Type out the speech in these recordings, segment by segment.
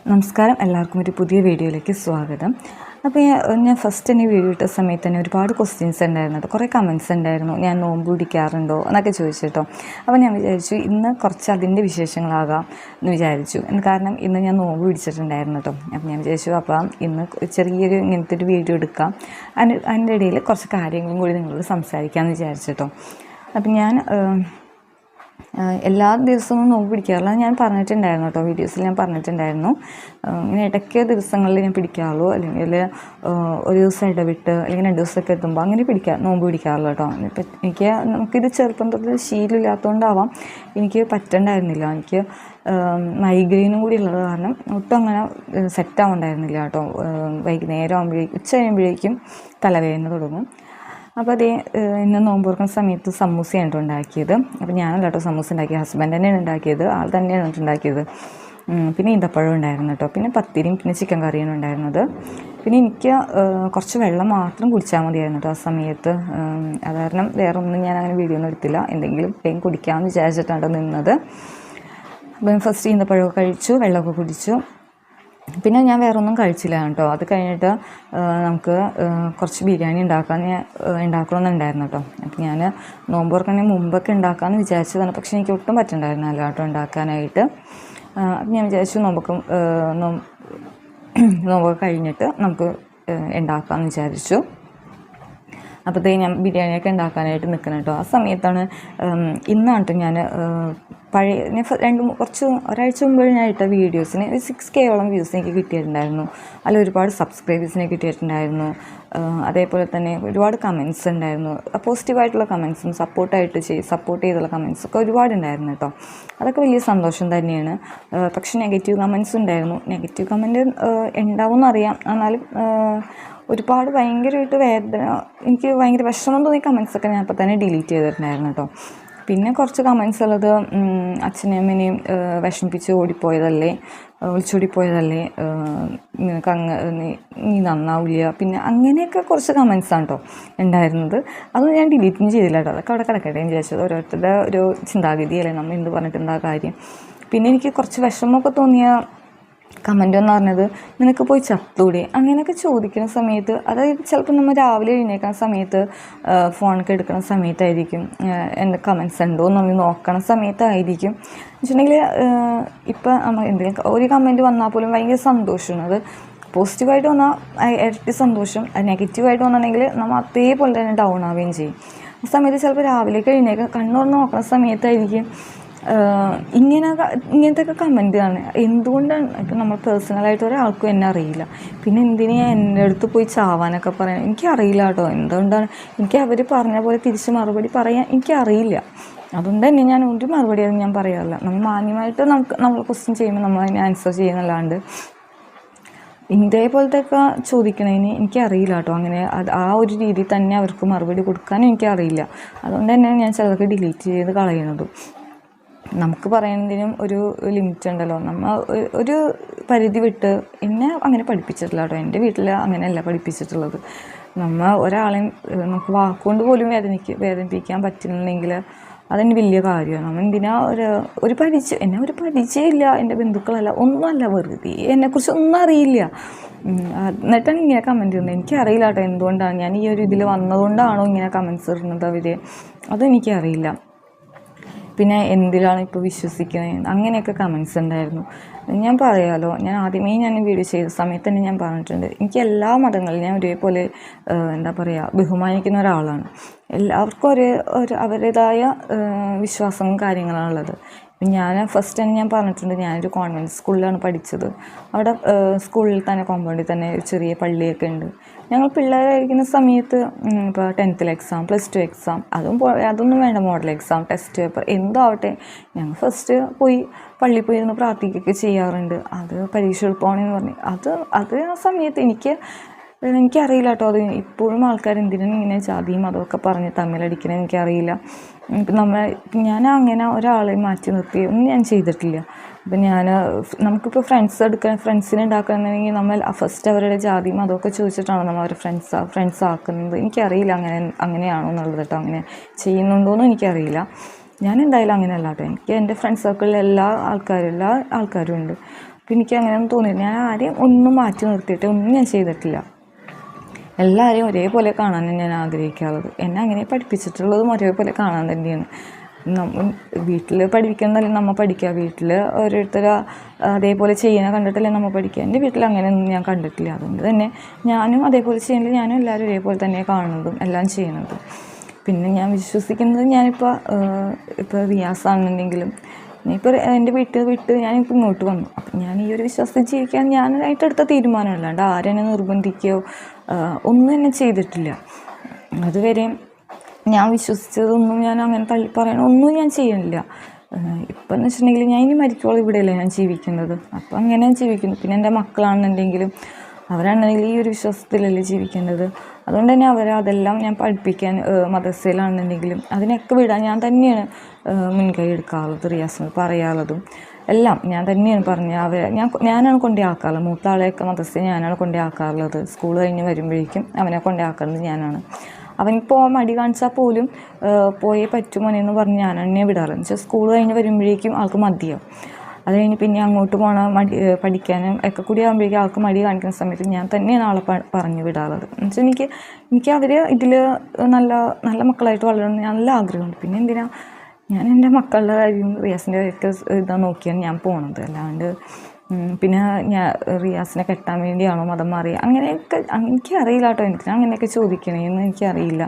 നമസ്കാരം, എല്ലാവർക്കും ഒരു പുതിയ വീഡിയോയിലേക്ക് സ്വാഗതം. അപ്പോൾ ഞാൻ ഫസ്റ്റ് തന്നെ വീഡിയോ ഇട്ട സമയത്ത് തന്നെ ഒരുപാട് ക്വസ്റ്റ്യൻസ് ഉണ്ടായിരുന്നു കേട്ടോ, കുറേ കമൻറ്റ്സ് ഉണ്ടായിരുന്നു. ഞാൻ നോമ്പ് പിടിക്കാറുണ്ടോ എന്നൊക്കെ ചോദിച്ചിട്ടോ. അപ്പോൾ ഞാൻ വിചാരിച്ചു ഇന്ന് കുറച്ച് അതിൻ്റെ വിശേഷങ്ങളാകാം എന്ന് വിചാരിച്ചു. കാരണം ഇന്ന് ഞാൻ നോമ്പ് പിടിച്ചിട്ടുണ്ടായിരുന്നു കേട്ടോ. അപ്പോൾ ഞാൻ വിചാരിച്ചു അപ്പം ഇന്ന് ചെറിയൊരു ഇങ്ങനത്തെ ഒരു വീഡിയോ എടുക്കാം, അതിൻ്റെ ഇടയിൽ കുറച്ച് കാര്യങ്ങളും കൂടി നിങ്ങളോട് സംസാരിക്കാമെന്ന് വിചാരിച്ചിട്ടോ. അപ്പം ഞാൻ എല്ലാ ദിവസവും നോമ്പ് പിടിക്കാറില്ല, ഞാൻ പറഞ്ഞിട്ടുണ്ടായിരുന്നു കേട്ടോ, വീഡിയോസിൽ ഞാൻ പറഞ്ഞിട്ടുണ്ടായിരുന്നു. ഇങ്ങനെ ഇടയ്ക്ക് ദിവസങ്ങളിൽ ഞാൻ പിടിക്കാറുള്ളൂ, അല്ലെങ്കിൽ ഒരു ദിവസം ഇടവിട്ട് അല്ലെങ്കിൽ 2 ദിവസമൊക്കെ എത്തുമ്പോൾ അങ്ങനെ നോമ്പ് പിടിക്കാറുള്ളൂ കേട്ടോ. ഇപ്പം നമുക്കിത് ചെറുപ്പം തൊട്ട് ശീലമില്ലാത്തതുകൊണ്ടാവാം എനിക്ക് പറ്റണ്ടായിരുന്നില്ല. എനിക്ക് മൈഗ്രെയിനും കൂടി ഉള്ളത് കാരണം ഒട്ടും അങ്ങനെ സെറ്റാവുണ്ടായിരുന്നില്ല കേട്ടോ. വൈകുന്നേരം ആകുമ്പോഴേക്കും ഉച്ച കഴിയുമ്പോഴേക്കും തലവേദന തുടങ്ങും. അപ്പോൾ അതേ ഇന്ന് നോമ്പ് തുറക്കുന്ന സമയത്ത് സമൂസയാണ് കേട്ടോ ഉണ്ടാക്കിയത്. അപ്പോൾ ഞാനല്ല കേട്ടോ സമൂസ ഉണ്ടാക്കിയത്, ഹസ്ബൻഡ് തന്നെയാണ് ഉണ്ടാക്കിയത്, ആൾ തന്നെയാണ് ഉണ്ടാക്കിയത്. പിന്നെ ഈന്തപ്പഴം ഉണ്ടായിരുന്നു കേട്ടോ, പിന്നെ പത്തിരിയും പിന്നെ ചിക്കൻ കറിയാണ് ഉണ്ടായിരുന്നത്. പിന്നെ എനിക്ക് കുറച്ച് വെള്ളം മാത്രം കുടിച്ചാൽ മതിയായിരുന്നു കേട്ടോ ആ സമയത്ത്. അത് കാരണം വേറെ ഒന്നും ഞാൻ അങ്ങനെ വീഡിയോ ഒന്നും എടുത്തില്ല, എന്തെങ്കിലും വേഗം കുടിക്കാമെന്ന് വിചാരിച്ചിട്ടാണ് നിന്നത്. അപ്പം ഫസ്റ്റ് ഈന്തപ്പഴമൊക്കെ കഴിച്ചു, വെള്ളമൊക്കെ കുടിച്ചു. പിന്നെ ഞാൻ വേറെ ഒന്നും കഴിച്ചില്ല കേട്ടോ. അത് കഴിഞ്ഞിട്ട് നമുക്ക് കുറച്ച് ബിരിയാണി ഉണ്ടാക്കണമെന്നുണ്ടായിരുന്നു കേട്ടോ. അപ്പം ഞാൻ നോമ്പ് തുറക്കുന്നതിന് മുമ്പൊക്കെ ഉണ്ടാക്കാമെന്ന് വിചാരിച്ചതാണ്, പക്ഷേ എനിക്ക് ഒട്ടും പറ്റുന്നുണ്ടായിരുന്നില്ല കേട്ടോ ഉണ്ടാക്കാനായിട്ട്. അപ്പം ഞാൻ വിചാരിച്ചു നോമ്പൊക്കെ കഴിഞ്ഞിട്ട് നമുക്ക് ഉണ്ടാക്കാമെന്ന് വിചാരിച്ചു. അപ്പോഴത്തേക്ക് ഞാൻ ബിരിയാണിയൊക്കെ ഉണ്ടാക്കാനായിട്ട് നിൽക്കണം കേട്ടോ. ആ സമയത്താണ് ഇന്നാണ് കേട്ടോ ഞാൻ ഒരാഴ്ച മുമ്പ് ഞാൻ ഇട്ട വീഡിയോസിന് 6K വ്യൂസ് എനിക്ക് കിട്ടിയിട്ടുണ്ടായിരുന്നു. അതിൽ ഒരുപാട് സബ്സ്ക്രൈബേഴ്സിനെ കിട്ടിയിട്ടുണ്ടായിരുന്നു. അതേപോലെ തന്നെ ഒരുപാട് കമൻറ്റ്സ് ഉണ്ടായിരുന്നു, പോസിറ്റീവായിട്ടുള്ള കമൻറ്റ്സും സപ്പോർട്ട് ചെയ്തുള്ള കമൻറ്റ്സൊക്കെ ഒരുപാടുണ്ടായിരുന്നു കേട്ടോ. അതൊക്കെ വലിയ സന്തോഷം തന്നെയാണ്. പക്ഷേ നെഗറ്റീവ് കമൻറ്റ്സ് ഉണ്ടായിരുന്നു. നെഗറ്റീവ് കമൻറ്റ് ഉണ്ടാവുമെന്നറിയാം, എന്നാലും ഒരുപാട് ഭയങ്കരമായിട്ട് എനിക്ക് ഭയങ്കര വിഷമം തോന്നിയ കമൻറ്റ്സൊക്കെ ഞാൻ അപ്പോൾ തന്നെ ഡിലീറ്റ് ചെയ്തിട്ടുണ്ടായിരുന്നു കേട്ടോ. പിന്നെ കുറച്ച് കമൻറ്റ്സ് ഉള്ളത് അച്ഛനെയും അമ്മേനെയും വിഷമിപ്പിച്ച് ഒളിച്ചോടിപ്പോയതല്ലേ, നിനക്ക് നീ നന്നാവില്ല, പിന്നെ അങ്ങനെയൊക്കെ കുറച്ച് കമൻറ്റ്സാണ് കേട്ടോ ഉണ്ടായിരുന്നത്. അതൊന്നും ഞാൻ ഡിലീറ്റും ചെയ്തില്ല കേട്ടോ. അതൊക്കെ അവിടെ കിടക്കട്ടെ എന്ന് വിചാരിച്ചത്. ഓരോരുത്തരുടെ ഒരു ചിന്താഗതി അല്ലേ, നമ്മൾ എന്ത് പറഞ്ഞിട്ടുണ്ടാ കാര്യം. പിന്നെ എനിക്ക് കുറച്ച് വിഷമമൊക്കെ തോന്നിയ കമൻ്റ് എന്ന് പറഞ്ഞത്, നിനക്ക് പോയി ചത്തൂടെ അങ്ങനെയൊക്കെ ചോദിക്കുന്ന സമയത്ത്, അതായത് ചിലപ്പോൾ നമ്മൾ രാവിലെ എഴുന്നേക്കുന്ന സമയത്ത് ഫോണൊക്കെ എടുക്കുന്ന സമയത്തായിരിക്കും, എൻ്റെ കമൻറ്റ്സ് ഉണ്ടോ എന്ന് നമ്മൾ നോക്കണ സമയത്തായിരിക്കും വെച്ചിട്ടുണ്ടെങ്കിൽ ഇപ്പം നമ്മൾ എന്തെങ്കിലും ഒരു കമൻറ്റ് വന്നാൽ പോലും ഭയങ്കര സന്തോഷമാണ്. അത് പോസിറ്റീവായിട്ട് വന്നാൽ ഇരട്ടി സന്തോഷം, അത് നെഗറ്റീവായിട്ട് വന്നിട്ടുണ്ടെങ്കിൽ നമ്മൾ അതേപോലെ തന്നെ ഡൗൺ ആവുകയും ചെയ്യും. ആ സമയത്ത് ചിലപ്പോൾ രാവിലേക്ക് എഴുന്നേക്കുക കണ്ണുറന്ന് നോക്കുന്ന സമയത്തായിരിക്കും ഇങ്ങനത്തെ കമൻറ്റാണ്. എന്തുകൊണ്ടാണ് ഇപ്പം നമ്മൾ പേഴ്സണലായിട്ട് ഒരാൾക്കും എന്നെ അറിയില്ല, പിന്നെ എന്തിനാ എൻ്റെ അടുത്ത് പോയി ചാവാനൊക്കെ പറയാൻ എനിക്കറിയില്ല കേട്ടോ. എന്തുകൊണ്ടാണ് എനിക്ക് അവർ പറഞ്ഞ പോലെ തിരിച്ച് മറുപടി പറയാൻ എനിക്കറിയില്ല. അതുകൊണ്ട് തന്നെ ഞാൻ ഒരു മറുപടിയൊന്നും ഞാൻ പറയാറില്ല. നമ്മൾ മാന്യമായിട്ട് നമ്മൾ ക്വസ്റ്റ്യൻ ചെയ്യുമ്പോൾ നമ്മൾ അതിന് ആൻസർ ചെയ്യുന്നല്ലാണ്ട് ഇതേപോലത്തെയൊക്കെ ചോദിക്കണതിന് എനിക്കറിയില്ല കേട്ടോ. അങ്ങനെ ആ ഒരു രീതിയിൽ തന്നെ അവർക്ക് മറുപടി കൊടുക്കാനും എനിക്കറിയില്ല. അതുകൊണ്ട് തന്നെ ഞാൻ ചിലതൊക്കെ ഡിലീറ്റ് ചെയ്ത് കളയുന്നതും. നമുക്ക് പറയുന്നതിനും ഒരു ലിമിറ്റ് ഉണ്ടല്ലോ. നമ്മൾ ഒരു പരിധി വിട്ട് എന്നെ അങ്ങനെ പഠിപ്പിച്ചിട്ടില്ല കേട്ടോ. എൻ്റെ വീട്ടിൽ അങ്ങനെയല്ല പഠിപ്പിച്ചിട്ടുള്ളത്. നമ്മൾ ഒരാളെയും നമുക്ക് വാക്കുകൊണ്ട് പോലും വേദനിപ്പിക്കാൻ പറ്റുന്നില്ലെങ്കിൽ അതെന്നെ വലിയ കാര്യമാണ്. നമ്മൾ എന്തിനാ ഒരു പരിചയമില്ല, എൻ്റെ ബന്ധുക്കളല്ല, ഒന്നുമല്ല, വെറുതെ എന്നെക്കുറിച്ച് ഒന്നും അറിയില്ല, എന്നിട്ടാണ് ഇങ്ങനെ കമൻറ്റ് ചെയ്യുന്നത്. എനിക്കറിയില്ല കേട്ടോ എന്തുകൊണ്ടാണ്, ഞാൻ ഈ ഒരു ഇതിൽ വന്നതുകൊണ്ടാണോ ഇങ്ങനെ കമൻറ്റ്സ് ഇടുന്നത് അവർ, അതെനിക്കറിയില്ല. പിന്നെ എന്തിലാണ് ഇപ്പോൾ വിശ്വസിക്കുന്നത് അങ്ങനെയൊക്കെ കമൻറ്റ്സ് ഉണ്ടായിരുന്നു. ഞാൻ പറയാമല്ലോ, ഞാൻ വീഡിയോ ചെയ്ത സമയത്ത് തന്നെ ഞാൻ പറഞ്ഞിട്ടുണ്ട്, എനിക്ക് എല്ലാ മതങ്ങളിലും ഞാൻ ഒരേപോലെ ബഹുമാനിക്കുന്ന ഒരാളാണ്. എല്ലാവർക്കും അവരുടേതായ വിശ്വാസവും കാര്യങ്ങളാണുള്ളത്. ഞാൻ ഫസ്റ്റ് തന്നെ ഞാൻ പറഞ്ഞിട്ടുണ്ട്, ഞാനൊരു കോൺവെൻറ്റ് സ്കൂളിലാണ് പഠിച്ചത്. അവിടെ സ്കൂളിൽ തന്നെ കോമ്പൗണ്ടിൽ തന്നെ ഒരു ചെറിയ പള്ളിയൊക്കെ ഉണ്ട്. ഞങ്ങൾ പിള്ളേരായിരിക്കുന്ന സമയത്ത് ഇപ്പോൾ 10th എക്സാം, +2 എക്സാം, അതൊന്നും വേണ്ട, മോഡൽ എക്സാം, ടെസ്റ്റ് പേപ്പർ എന്തോ ആവട്ടെ, ഞങ്ങൾ ഫസ്റ്റ് പള്ളിയിൽ പോയി ഇരുന്ന് പ്രാർത്ഥിക്കുകയൊക്കെ ചെയ്യാറുണ്ട്. അത് പരീക്ഷ എളുപ്പമാണെന്ന് പറഞ്ഞ് അത് ആ സമയത്ത് എനിക്കറിയില്ല കേട്ടോ. അത് ഇപ്പോഴും ആൾക്കാർ എന്തിനാണ് ഇങ്ങനെ ജാതിയും അതൊക്കെ പറഞ്ഞ് തമ്മിലടിക്കണത് എനിക്കറിയില്ല. ഞാൻ അങ്ങനെ ഒരാളെ മാറ്റി നിർത്തി ഒന്നും ഞാൻ ചെയ്തിട്ടില്ല. അപ്പം നമുക്കിപ്പോൾ ഫ്രണ്ട്സിനെ ഉണ്ടാക്കണമെങ്കിൽ നമ്മൾ ഫസ്റ്റ് അവരുടെ ജാതിയും അതൊക്കെ ചോദിച്ചിട്ടാണ് നമ്മൾ അവരെ ഫ്രണ്ട്സ് ആക്കുന്നത്. എനിക്കറിയില്ല അങ്ങനെയാണോ എന്നുള്ളത് കേട്ടോ. അങ്ങനെ ചെയ്യുന്നുണ്ടോയെന്നും എനിക്കറിയില്ല. ഞാൻ എന്തായാലും അങ്ങനെയല്ല കേട്ടോ. എനിക്ക് എൻ്റെ ഫ്രണ്ട്സ് സർക്കിളിൽ എല്ലാ ആൾക്കാരും ഉണ്ട്. എനിക്ക് അങ്ങനെയൊന്നും തോന്നിയില്ല. ഞാൻ ആരെയും ഒന്നും മാറ്റി നിർത്തിയിട്ട് ഒന്നും ഞാൻ ചെയ്തിട്ടില്ല. എല്ലാവരെയും ഒരേപോലെ കാണാനാണ് ഞാൻ ആഗ്രഹിക്കാറുള്ളത്. എന്നെ അങ്ങനെ പഠിപ്പിച്ചിട്ടുള്ളതും ഒരേപോലെ കാണാൻ തന്നെയാണ്. വീട്ടിൽ പഠിപ്പിക്കുന്നതല്ലേ നമ്മൾ പഠിക്കുക, വീട്ടിൽ ഓരോരുത്തർ അതേപോലെ ചെയ്യുന്ന കണ്ടിട്ടല്ലേ നമ്മൾ പഠിക്കുക. എൻ്റെ വീട്ടിൽ അങ്ങനെയൊന്നും ഞാൻ കണ്ടിട്ടില്ല. അതുകൊണ്ട് തന്നെ ഞാനും അതേപോലെ ചെയ്യുന്നില്ല, ഞാനും എല്ലാവരും ഒരേപോലെ തന്നെ കാണുന്നതും എല്ലാം ചെയ്യുന്നതും. പിന്നെ ഞാൻ വിശ്വസിക്കുന്നത്, ഇപ്പോൾ റിയാസാണെന്നുണ്ടെങ്കിലും ഇപ്പോൾ എൻ്റെ വീട്ടിൽ വിട്ട് ഞാനിപ്പോൾ ഇങ്ങോട്ട് വന്നു. അപ്പം ഞാൻ ഈ ഒരു വിശ്വാസത്തിൽ ജീവിക്കാൻ ഞാനായിട്ട് എടുത്ത തീരുമാനമല്ല, അല്ലാണ്ട് ആരെന്നെ നിർബന്ധിക്കുകയോ ഒന്നും എന്നെ ചെയ്തിട്ടില്ല. അതുവരെ ഞാൻ വിശ്വസിച്ചതൊന്നും ഞാൻ അങ്ങനെ തള്ളി പറയണ ഒന്നും ഞാൻ ചെയ്യുന്നില്ല. ഇപ്പം എന്ന് വെച്ചിട്ടുണ്ടെങ്കിൽ ഞാൻ ഇനി മരിക്കോളം ഇവിടെയല്ലേ ഞാൻ ജീവിക്കുന്നത്. അപ്പം അങ്ങനെ ജീവിക്കുന്നു. പിന്നെ എൻ്റെ മക്കളാണെന്നുണ്ടെങ്കിലും അവരാണെന്നുണ്ടെങ്കിൽ ഈ ഒരു വിശ്വാസത്തിലല്ലേ ജീവിക്കേണ്ടത്. അതുകൊണ്ട് തന്നെ അതെല്ലാം ഞാൻ പഠിപ്പിക്കാൻ മദ്രസയിലാണെന്നുണ്ടെങ്കിലും അതിനൊക്കെ വിടാൻ ഞാൻ തന്നെയാണ് മുൻകൈ എടുക്കാറുള്ളത്. റിയാസിന് പറയാനുള്ളതും എല്ലാം ഞാൻ തന്നെയാണ് ഞാനാണ് കൊണ്ടേ ആക്കാറുള്ളത്. മൂത്ത ആളെയൊക്കെ മദ്രസയിൽ ഞാനാണ് കൊണ്ടേ ആക്കാറുള്ളത്. സ്കൂൾ കഴിഞ്ഞ് വരുമ്പോഴേക്കും അവനെ കൊണ്ടേ ആക്കുന്നത് ഞാനാണ്. അവനിപ്പോൾ മടി കാണിച്ചാൽ പോലും പോയേ പറ്റുമോനെന്ന് പറഞ്ഞ് ഞാൻ തന്നെ വിടാറ്. എന്ന് വെച്ചാൽ സ്കൂൾ കഴിഞ്ഞ് വരുമ്പോഴേക്കും ആൾക്ക് മതിയാവും. അത് കഴിഞ്ഞ് പിന്നെ അങ്ങോട്ട് പോകണം പഠിക്കാനും ഒക്കെ കൂടി ആകുമ്പോഴേക്കും ആൾക്ക് മടി കാണിക്കുന്ന സമയത്ത് ഞാൻ തന്നെയാണ് ആളെ പറഞ്ഞു വിടാറുള്ളത്. എന്ന് വെച്ചാൽ എനിക്ക് അവർ ഇതിൽ നല്ല നല്ല മക്കളായിട്ട് വളരണം നല്ല ആഗ്രഹമുണ്ട്. പിന്നെ എന്തിനാ ഞാൻ എൻ്റെ മക്കളുടെ കാര്യം റിയാസിൻ്റെ ഒക്കെ ഇതാ നോക്കിയാണ് ഞാൻ പോണത്. അല്ലാണ്ട് പിന്നെ ഞാൻ റിയാസിനെ കെട്ടാൻ വേണ്ടിയാണോ മതം മാറി അങ്ങനെയൊക്കെ എനിക്കറിയില്ല കേട്ടോ. എനിക്ക് അങ്ങനെയൊക്കെ ചോദിക്കണേന്ന് എനിക്കറിയില്ല.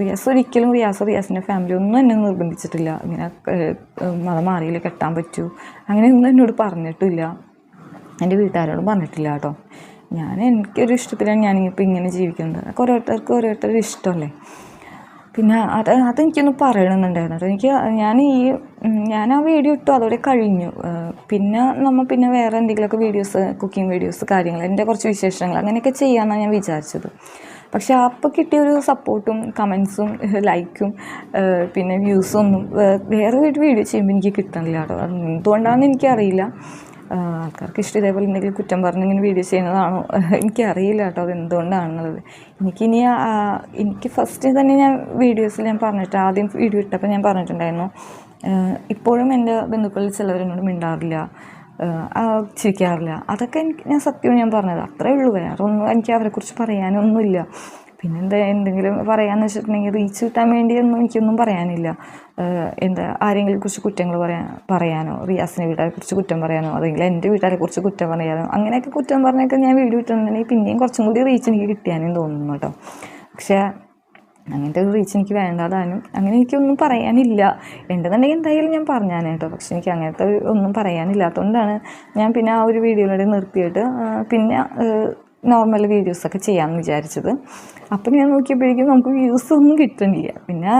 റിയാസിൻ്റെ ഫാമിലി ഒന്നും എന്നെ നിർബന്ധിച്ചിട്ടില്ല ഇങ്ങനെ മതം മാറിയില്ല കെട്ടാൻ പറ്റൂ അങ്ങനെയൊന്നും എന്നോട് പറഞ്ഞിട്ടില്ല. എൻ്റെ വീട്ടുകാരോടും പറഞ്ഞിട്ടില്ല കേട്ടോ. എനിക്കൊരു ഇഷ്ടത്തിലാണ് ഞാനിപ്പോൾ ഇങ്ങനെ ജീവിക്കുന്നത്. അതൊക്കെ ഓരോരുത്തരുടെ ഇഷ്ടമല്ലേ. പിന്നെ അതെനിക്കൊന്ന് പറയണമെന്നുണ്ടായിരുന്നു കേട്ടോ. ഞാൻ ആ വീഡിയോ ഇട്ടു, അതോടെ കഴിഞ്ഞു. പിന്നെ വേറെ എന്തെങ്കിലുമൊക്കെ വീഡിയോസ്, കുക്കിംഗ് വീഡിയോസ്, കാര്യങ്ങൾ, എൻ്റെ കുറച്ച് വിശേഷങ്ങൾ അങ്ങനെയൊക്കെ ചെയ്യാമെന്നാണ് ഞാൻ വിചാരിച്ചത്. പക്ഷെ അപ്പോൾ കിട്ടിയൊരു സപ്പോർട്ടും കമൻസും ലൈക്കും പിന്നെ വ്യൂസും ഒന്നും വേറെ വീഡിയോ ചെയ്യുമ്പോൾ എനിക്ക് കിട്ടണില്ല കേട്ടോ. എന്തുകൊണ്ടാണെന്ന് എനിക്കറിയില്ല. ആൾക്കാർക്ക് ഇഷ്ടം ഇതേപോലെ എന്തെങ്കിലും കുറ്റം പറഞ്ഞ് ഇങ്ങനെ വീഡിയോ ചെയ്യുന്നതാണോ എനിക്കറിയില്ല കേട്ടോ അതെന്തുകൊണ്ടാണെന്നുള്ളത്. എനിക്ക് ഫസ്റ്റ് തന്നെ ഞാൻ വീഡിയോസിൽ ആദ്യം വീഡിയോ ഇട്ടപ്പോൾ ഞാൻ പറഞ്ഞിട്ടുണ്ടായിരുന്നു, ഇപ്പോഴും എൻ്റെ ബന്ധുക്കളിൽ ചിലവരെന്നോട് മിണ്ടാറില്ല, ചിരിക്കാറില്ല. അതൊക്കെ ഞാൻ സത്യമാണ് ഞാൻ പറഞ്ഞത്. അത്രേ ഉള്ളൂ. വേറെ ഒന്നും എനിക്ക് അവരെക്കുറിച്ച് പറയാനൊന്നുമില്ല. പിന്നെ എന്തെങ്കിലും പറയാമെന്ന് വെച്ചിട്ടുണ്ടെങ്കിൽ റീച്ച് കിട്ടാൻ വേണ്ടിയൊന്നും എനിക്കൊന്നും പറയാനില്ല. ആരെങ്കിലും കുറിച്ച് കുറ്റങ്ങൾ പറയാനോ റിയാസിൻ്റെ വീട്ടുകാരെ കുറിച്ച് കുറ്റം പറയാനോ അല്ലെങ്കിൽ എൻ്റെ വീട്ടുകാരെ കുറിച്ച് കുറ്റം പറയാനോ അങ്ങനെയൊക്കെ കുറ്റം പറഞ്ഞൊക്കെ ഞാൻ വീഡിയോ ഇട്ടിട്ടുണ്ടെങ്കിൽ പിന്നെയും കുറച്ചും കൂടി റീച്ച് എനിക്ക് കിട്ടിയാനും തോന്നുന്നു കേട്ടോ. പക്ഷേ അങ്ങനത്തെ ഒരു റീച്ച് എനിക്ക് വേണ്ടാതാനും അങ്ങനെ എനിക്കൊന്നും പറയാനില്ല. ഉണ്ടെന്നുണ്ടെങ്കിൽ എന്തായാലും ഞാൻ പറഞ്ഞാണ് കേട്ടോ. പക്ഷെ എനിക്ക് അങ്ങനത്തെ ഒന്നും പറയാനില്ലാത്തതുകൊണ്ടാണ് ഞാൻ പിന്നെ ആ ഒരു വീഡിയോയിലൂടെ നിർത്തിയിട്ട് പിന്നെ നോർമൽ വീഡിയോസൊക്കെ ചെയ്യാമെന്ന് വിചാരിച്ചത്. അപ്പം ഞാൻ നോക്കിയപ്പോഴേക്കും നമുക്ക് വ്യൂസ് ഒന്നും കിട്ടണില്ല. പിന്നെ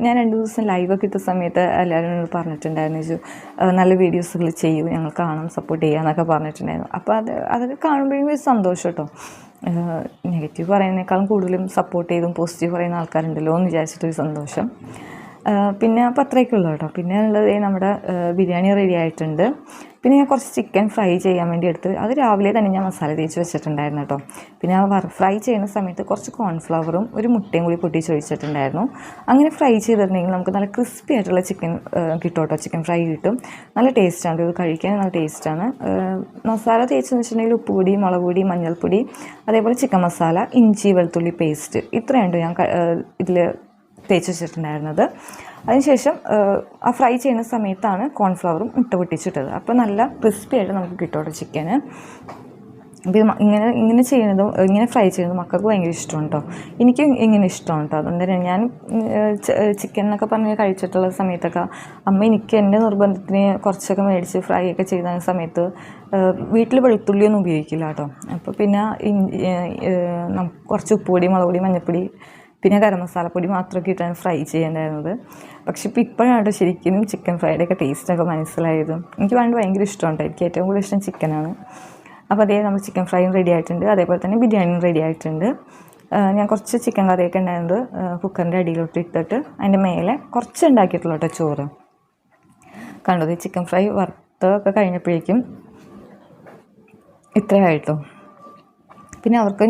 ഞാൻ 2 ദിവസം ലൈവൊക്കെ ഇട്ട സമയത്ത് എല്ലാവരും എന്നോട് പറഞ്ഞിട്ടുണ്ടായിരുന്നു, നല്ല വീഡിയോസുകൾ ചെയ്യൂ, ഞങ്ങൾ കാണാം, സപ്പോർട്ട് ചെയ്യാമെന്നൊക്കെ പറഞ്ഞിട്ടുണ്ടായിരുന്നു. അപ്പോൾ അതൊക്കെ കാണുമ്പോഴേക്കും ഒരു സന്തോഷം കേട്ടോ. നെഗറ്റീവ് പറയുന്നതിനേക്കാളും കൂടുതലും സപ്പോർട്ട് ചെയ്തും പോസിറ്റീവ് പറയുന്ന ആൾക്കാരുണ്ടല്ലോ എന്ന് വിചാരിച്ചിട്ടൊരു സന്തോഷം. പിന്നെ അപ്പോൾ അത്രയൊക്കെ ഉള്ളൂ കേട്ടോ. പിന്നെ ഉള്ളത് നമ്മുടെ ബിരിയാണി റെഡി ആയിട്ടുണ്ട്. പിന്നെ ഞാൻ കുറച്ച് ചിക്കൻ ഫ്രൈ ചെയ്യാൻ വേണ്ടി എടുത്ത് അത് രാവിലെ തന്നെ ഞാൻ മസാല തേച്ച് വെച്ചിട്ടുണ്ടായിരുന്നു കേട്ടോ. പിന്നെ ഫ്രൈ ചെയ്യുന്ന സമയത്ത് കുറച്ച് കോൺഫ്ലവറും ഒരു മുട്ടയും കൂടി പൊട്ടിച്ചൊഴിച്ചിട്ടുണ്ടായിരുന്നു. അങ്ങനെ ഫ്രൈ ചെയ്തിട്ടുണ്ടെങ്കിൽ നമുക്ക് നല്ല ക്രിസ്പി ആയിട്ടുള്ള ചിക്കൻ കിട്ടും കേട്ടോ. ചിക്കൻ ഫ്രൈ കിട്ടും, നല്ല ടേസ്റ്റാണ്. ഇത് കഴിക്കാൻ നല്ല ടേസ്റ്റാണ്. മസാല തേച്ചെന്ന് വെച്ചിട്ടുണ്ടെങ്കിൽ ഉപ്പുപൊടി, മുളക് പൊടി, മഞ്ഞൾപ്പൊടി, അതേപോലെ ചിക്കൻ മസാല, ഇഞ്ചി വെളുത്തുള്ളി പേസ്റ്റ്, ഇത്രയുണ്ട് ഞാൻ ഇതിൽ തേച്ച് വെച്ചിട്ടുണ്ടായിരുന്നത്. അതിനുശേഷം ആ ഫ്രൈ ചെയ്യുന്ന സമയത്താണ് കോൺഫ്ലവറും മുട്ട പൊട്ടിച്ചിട്ടത്. അപ്പോൾ നല്ല ക്രിസ്പി ആയിട്ട് നമുക്ക് കിട്ടും ചിക്കന്. അപ്പോൾ ഇങ്ങനെ ചെയ്യുന്നതും ഇങ്ങനെ ഫ്രൈ ചെയ്യുന്നതും മക്കൾക്ക് ഭയങ്കര ഇഷ്ടമാണ് കേട്ടോ. എനിക്കും ഇങ്ങനെ ഇഷ്ടമാണ് കേട്ടോ. അതുകൊണ്ട് തന്നെ ഞാൻ ചിക്കൻ എന്നൊക്കെ പറഞ്ഞ് കഴിച്ചിട്ടുള്ള സമയത്തൊക്കെ അമ്മ എനിക്ക് എൻ്റെ നിർബന്ധത്തിന് കുറച്ചൊക്കെ മേടിച്ച് ഫ്രൈ ഒക്കെ ചെയ്യുന്ന സമയത്ത് വീട്ടിൽ വെളുത്തുള്ളിയൊന്നും ഉപയോഗിക്കില്ല കേട്ടോ. അപ്പോൾ പിന്നെ കുറച്ച് ഉപ്പുപൊടി, മുളക് പൊടി, മഞ്ഞൾപ്പൊടി, പിന്നെ ഗരം മസാലപ്പൊടി മാത്രമൊക്കെ ഇട്ടാണ് ഫ്രൈ ചെയ്യേണ്ടായിരുന്നത്. പക്ഷെ ഇപ്പോഴാണ് ശരിക്കും ചിക്കൻ ഫ്രൈഡൊക്കെ ടേസ്റ്റൊക്കെ മനസ്സിലായതും. എനിക്ക് ഭയങ്കര ഇഷ്ടമുണ്ട്. എനിക്ക് ഏറ്റവും കൂടുതൽ ഇഷ്ടം ചിക്കനാണ്. അപ്പോൾ അതേ നമ്മൾ ചിക്കൻ ഫ്രൈയും റെഡി ആയിട്ടുണ്ട്, അതേപോലെ തന്നെ ബിരിയാണിയും റെഡി ആയിട്ടുണ്ട്. ഞാൻ കുറച്ച് ചിക്കൻ കറിയൊക്കെ ഉണ്ടായിരുന്നത് കുക്കറിൻ്റെ അടിയിലോട്ട് ഇട്ടിട്ട് അതിൻ്റെ മേലെ കുറച്ച് ഉണ്ടാക്കിയിട്ടുള്ളൂ കേട്ടോ ചോറ്. കണ്ടത് ചിക്കൻ ഫ്രൈ വറുത്തൊക്കെ കഴിഞ്ഞപ്പോഴേക്കും ഇത്രയായിട്ടോ. പിന്നെ അവർക്ക്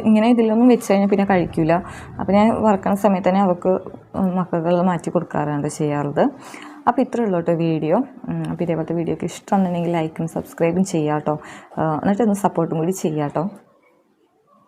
ഇങ്ങനെ ഇതിലൊന്നും വെച്ച് കഴിഞ്ഞാൽ പിന്നെ കഴിക്കില്ല. അപ്പോൾ ഞാൻ വറക്കുന്ന സമയത്ത് തന്നെ അവർക്ക് മക്കൾക്ക് മാറ്റി കൊടുക്കാറാണ് ചെയ്യാറുള്ളത്. അപ്പോൾ ഇത്രയേ ഉള്ളൂ കേട്ടോ വീഡിയോ. അപ്പോൾ ഇതേപോലത്തെ വീഡിയോക്ക് ഇഷ്ടമാണെന്നുണ്ടെങ്കിൽ ലൈക്കും സബ്സ്ക്രൈബും ചെയ്യാം കേട്ടോ. എന്നിട്ടൊന്ന് സപ്പോർട്ടും കൂടി ചെയ്യാം കേട്ടോ.